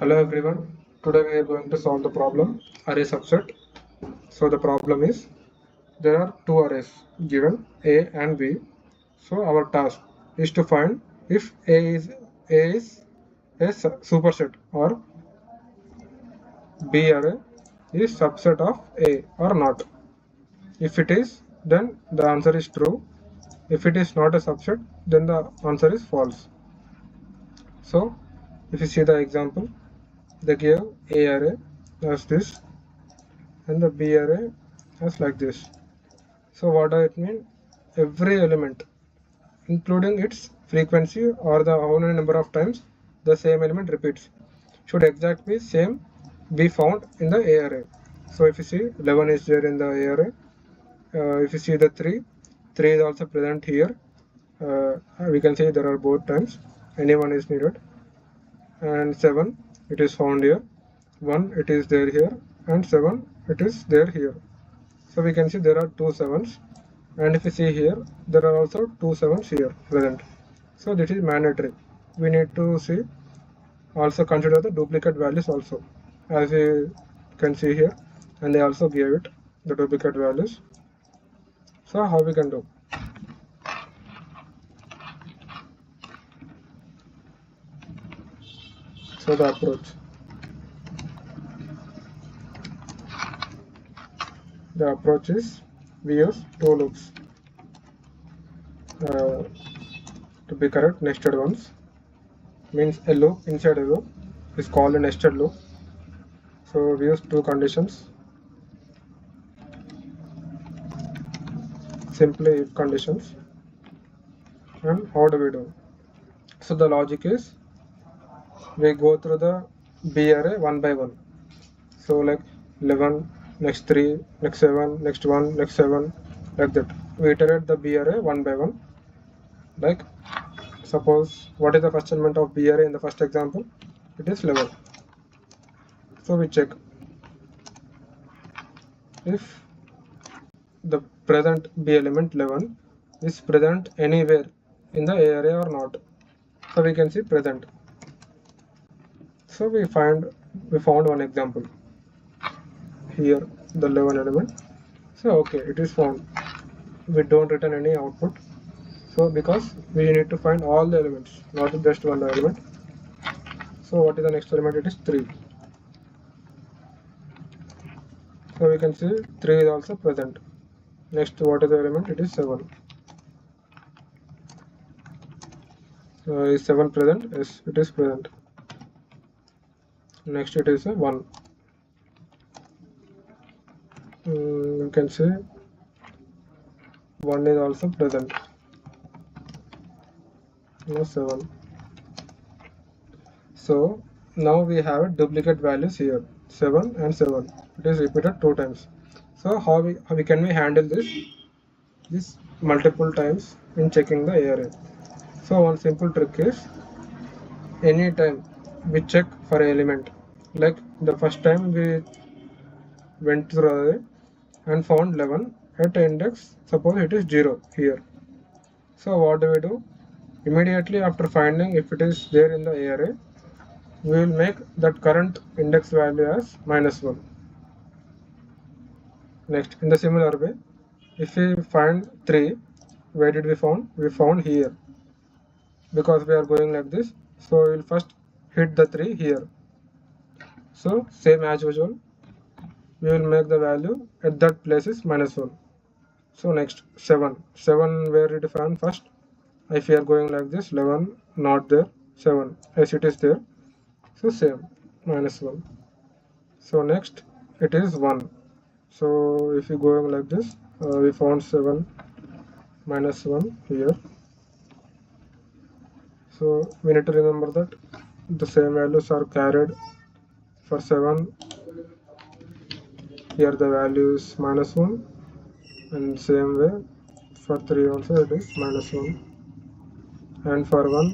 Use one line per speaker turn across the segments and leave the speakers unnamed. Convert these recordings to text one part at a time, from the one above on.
Hello everyone. Today we are going to solve the problem array subset. So the problem is there are two arrays given A and B. So our task is to find if A is a superset or B array is subset of A or not. If it is, then the answer is true. If it is not a subset, then the answer is false. So if you see the example, they give A array as this and the B array as like this. So what does it mean? Every element, including its frequency or the how many number of times the same element repeats, should exactly same be found in the A array. So if you see 11 is there in the A array. If you see the 3 is also present here. We can say there are both times. Anyone is needed. And 7 it is found here. 1 it is there here, and 7 it is there here. So we can see there are two 7s, and if you see here there are also two 7s here present. So this is mandatory. We need to see also consider the duplicate values also, as you can see here, and they also gave it the duplicate values. So how we can do? So the approach is we use two loops. To be correct, nested ones means a loop inside a loop is called a nested loop. So we use two conditions, simply if conditions. And how do we do? So the logic is we go through the B array one by one. So like 11, next 3, next 7, next 1, next 7, like that. We iterate the B array one by one. Like suppose what is the first element of B array in the first example? It is 11. So we check if the present B element 11 is present anywhere in the A array or not. So we can see present. So we found one example here, the 11 element. So okay, it is found. We don't return any output. So because we need to find all the elements, not just one element. So what is the next element? It is 3. So we can see 3 is also present. Next, what is the element? It is 7. Is 7 present? Yes, it is present. Next, it is a 1. You can say 1 is also present. No 7. So now we have duplicate values here, 7 and 7. It is repeated 2 times. So how can we handle this multiple times in checking the array? So one simple trick is anytime we check for an element, like the first time we went through array and found 11 at index, suppose it is 0 here. So what do we do? Immediately after finding if it is there in the array, we will make that current index value as -1. Next, in the similar way, if we find 3, where did we found? We found here. Because we are going like this, so we will first hit the 3 here. So same as usual, we will make the value at that place is -1. So next 7 where did we find first? If we are going like this, 11 not there, 7 as it is there, so same -1. So next it is 1. So if you go like this, we found 7 -1 here. So we need to remember that the same values are carried for 7. Here the value is -1, and same way for 3 also it is -1, and for 1,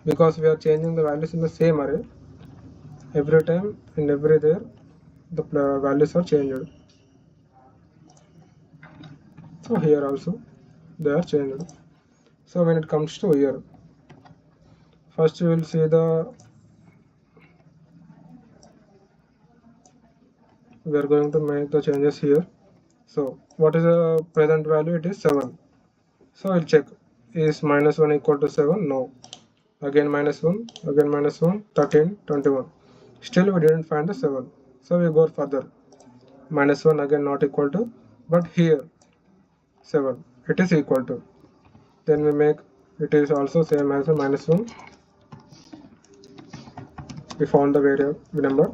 because we are changing the values in the same array, every time in every there the values are changed. So here also they are changed. So when it comes to here, First we will see we are going to make the changes here. So what is the present value? It is 7. So we'll check, is -1 equal to 7? No. Again -1, again -1, 13, 21. Still we didn't find the 7. So we go further. -1 again not equal to, but here 7. It is equal to. Then we make it is also same as a -1. We found the variable number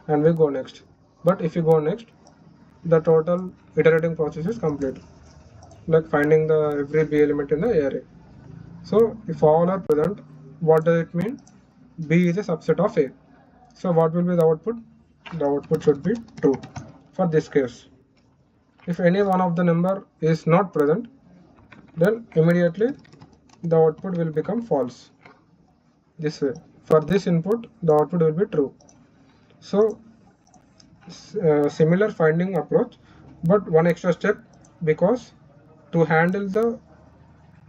and we go next. But if you go next, the total iterating process is complete, like finding the every B element in the array. So if all are present, what does it mean? B is a subset of A. So what will be the output? The output should be true for this case. If any one of the number is not present, then immediately the output will become false. This way. For this input, the output will be true. So similar finding approach, but one extra step, because to handle the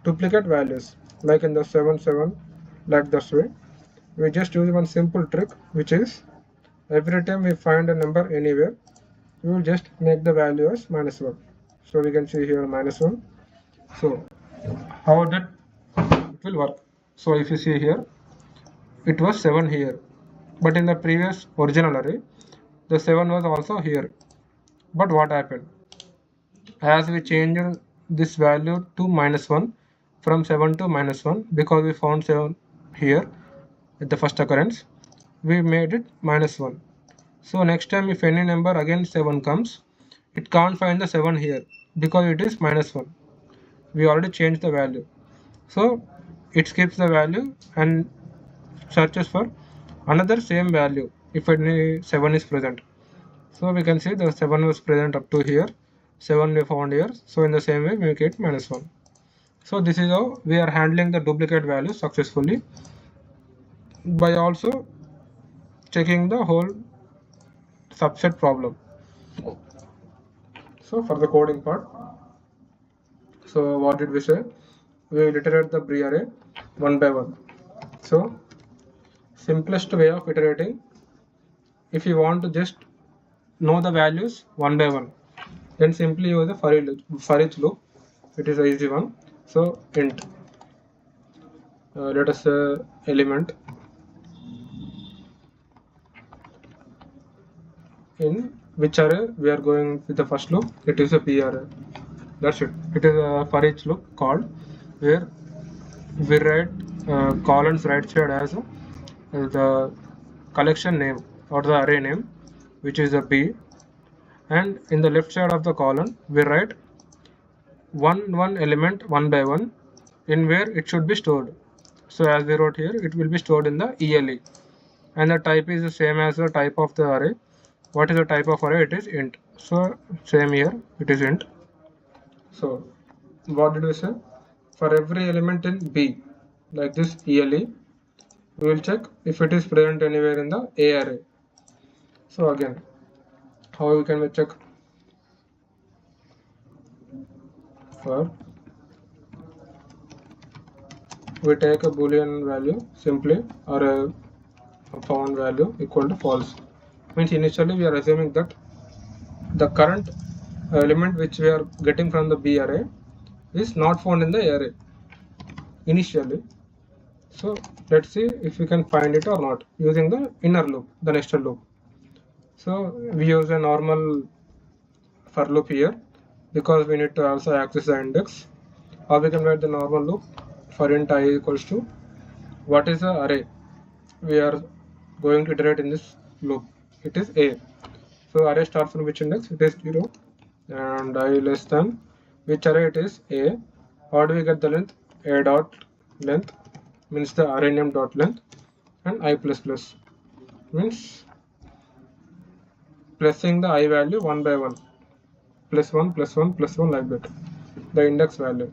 duplicate values like in the 7 7, like this way, we just use one simple trick, which is every time we find a number anywhere, we will just make the value as -1. So we can see here -1. So how that it will work? So if you see here, it was 7 here, but in the previous original array the 7 was also here. But what happened? As we changed this value to -1, from 7 to -1, because we found 7 here at the first occurrence, we made it -1. So next time if any number again 7 comes, it can't find the 7 here because it is -1. We already changed the value. So it skips the value and searches for another same value if any 7 is present. So we can see the 7 was present up to here, 7 we found here. So in the same way we make it -1. So this is how we are handling the duplicate values successfully, by also checking the whole subset problem. So for the coding part, so what did we say? We will iterate the B array one by one. So simplest way of iterating, if you want to just know the values one by one, then simply use the for each loop. It is an easy one. So int, let us say element in which array we are going with the first loop. It is a P array. That's it. It is a for each loop called, where we write columns right side as the collection name or the array name, which is a B, and in the left side of the column we write one element one by one in where it should be stored. So as we wrote here, it will be stored in the ELE, and the type is the same as the type of the array. What is the type of array? It is int. So same here, it is int. So what did we say? For every element in B, like this ELE, we will check if it is present anywhere in the A array. So again, how we can check? For we take a boolean value simply, or a found value equal to false. Means initially we are assuming that the current element which we are getting from the B array is not found in the array initially. So let's see if we can find it or not using the inner loop, the nested loop. So we use a normal for loop here because we need to also access the index, or we can write the normal loop for int I equals to what is the array we are going to iterate in this loop. It is A. So array starts from which index? It is 0, and I less than which array? It is A. How do we get the length? A dot length means the array name dot length, and I plus plus means pressing the I value one by one, plus 1 plus 1 plus 1, like that, the index value.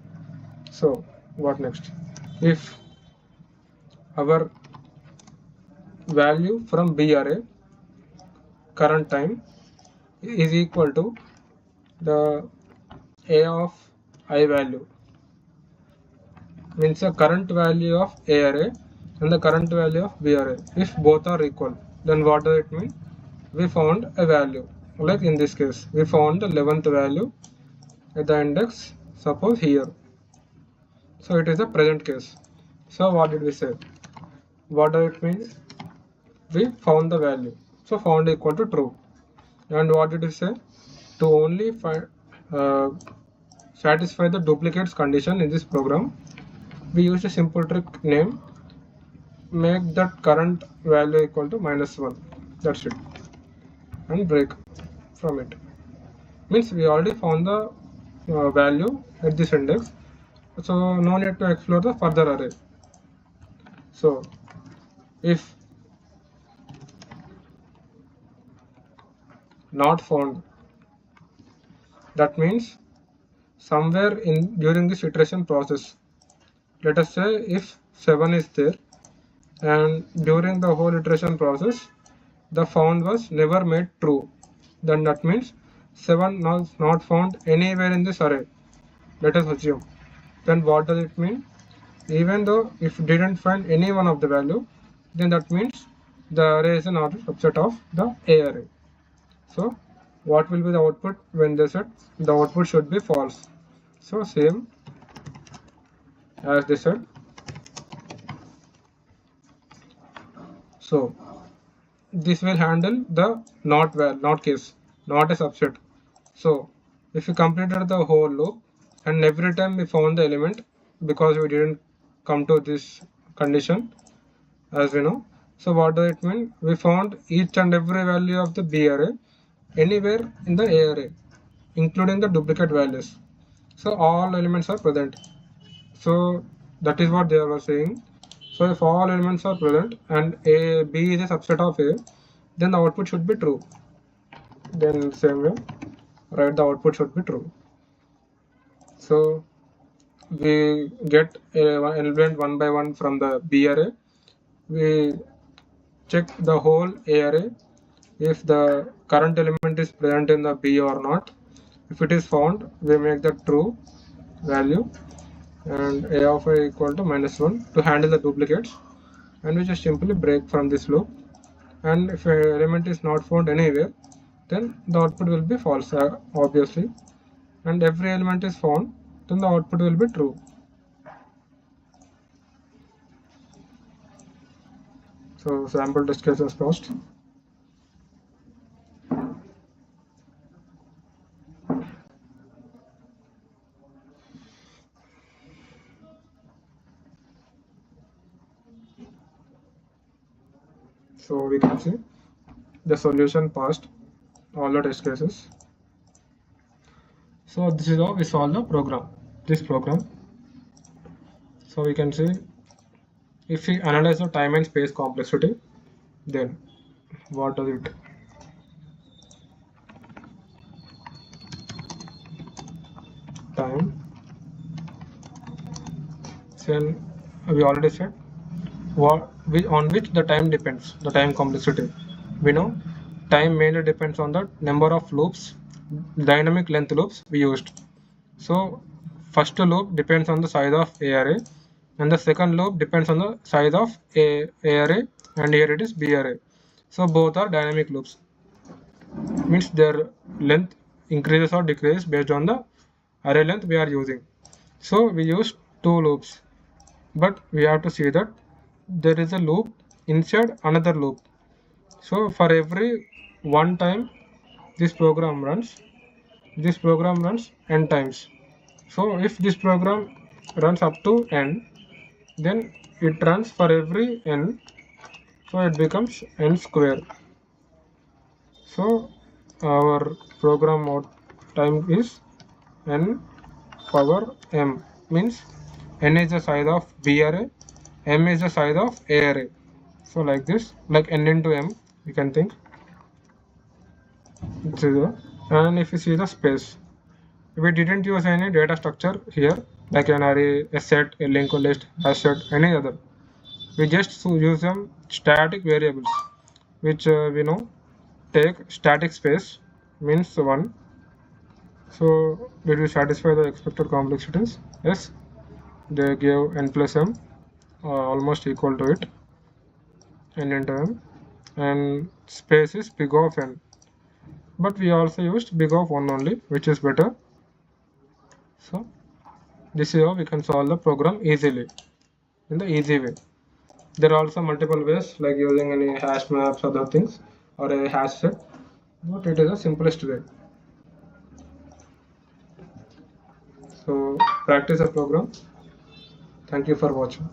So what next? If our value from B array current time is equal to the A of I value, means the current value of A array and the current value of B array. If both are equal, then what does it mean? We found a value. Like in this case, we found the 11th value at the index, suppose here. So it is a present case. So what did we say? What does it mean? We found the value. So found equal to true. And what did we say? To only uh, satisfy the duplicates condition in this program, we use a simple trick name make that current value equal to -1. That's it. And break from it. Means we already found the value at this index. So no need to explore the further array. So if not found, that means somewhere in during this iteration process, let us say if 7 is there and during the whole iteration process the found was never made true, then that means 7 was not found anywhere in this array. Let us assume. Then what does it mean? Even though if didn't find any one of the value, then that means the array is not a subset of the A array. So what will be the output when they said the output should be false? So same as they said. So this will handle the not case, not a subset. So if we completed the whole loop and every time we found the element because we didn't come to this condition, as we know. So what does it mean? We found each and every value of the B array anywhere in the A array, including the duplicate values. So all elements are present. So that is what they were saying. So if all elements are present and B is a subset of A, then the output should be true. Then same way, write the output should be true. So we get an element one by one from the B array. We check the whole A array if the current element is present in the B or not. If it is found, we make the true value and A of A equal to -1 to handle the duplicates, and we just simply break from this loop. And if an element is not found anywhere, then the output will be false, obviously, and every element is found, then the output will be true. So sample test cases first. So we can see the solution passed all the test cases. So this is how we solve the program, this program. So we can see if we analyze the time and space complexity, then what does it? Time. Then we already said on which the time depends, the time complexity. We know time mainly depends on the number of loops, dynamic length loops we used. So first loop depends on the size of A array, and the second loop depends on the size of A array, and here it is B array. So both are dynamic loops, means their length increases or decreases based on the array length we are using. So we use two loops, but we have to see that there is a loop inside another loop. So for every one time this program runs n times. So if this program runs up to n, then it runs for every n, so it becomes n square. So our program mode time is n power m, means n is the size of B array, m is the size of A array. So like this, like n into m, you can think. And if you see the space, we didn't use any data structure here, like an array, a set, a linked list, hash set, any other. We just use some static variables, which we know take static space, means 1. So did we satisfy the expected complexities? Yes, they gave n plus m. almost equal to it, n into m, and space is big of n, but we also used big of 1 only, which is better. So this is how we can solve the program easily, in the easy way. There are also multiple ways, like using any hash maps, other things, or a hash set, but it is the simplest way. So practice the program. Thank you for watching.